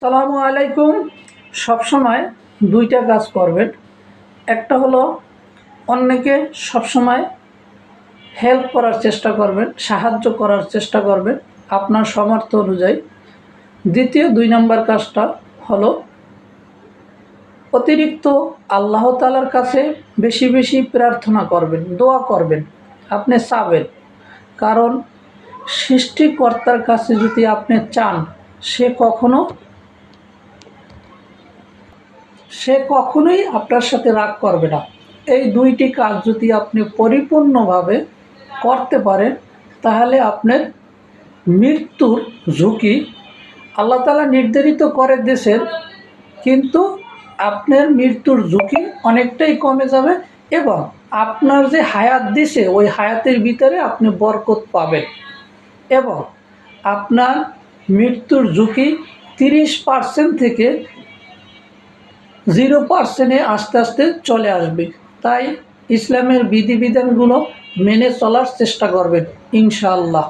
আসসালামু আলাইকুম। সবসময় দুইটা কাজ করবেন। একটা হলো অন্যকে সবসময় হেল্প করার চেষ্টা করবেন, সাহায্য করার চেষ্টা করবেন আপনার সামর্থ্য অনুযায়ী। দ্বিতীয় 2 নম্বর কাজটা হলো অতিরিক্ত আল্লাহ তাআলার কাছে বেশি বেশি প্রার্থনা করবেন, দোয়া করবেন, আপনি চাবেন। কারণ সৃষ্টিকর্তার কাছে যদি আপনি চান, সে কখনোই আপনার সাথে রাগ করবে না। এই দুইটি কাজ যদি আপনি পরিপূর্ণভাবে করতে পারেন, তাহলে আপনার মৃত্যুর ঝুঁকি আল্লাহ তাআলা নির্ধারিত করে দিয়েছেন, কিন্তু আপনার মৃত্যুর ঝুঁকি অনেকটাই কমে যাবে এবং আপনার যে হায়াত দিছে ওই হায়াতের ভিতরে আপনি বরকত পাবেন এবং আপনার মৃত্যুর ঝুঁকি 30% থেকে 0%-এ আস্তে আস্তে চলে আসবে। তাই ইসলামের বিধিবিধানগুলো মেনে চলার চেষ্টা করবেন ইনশাআল্লাহ।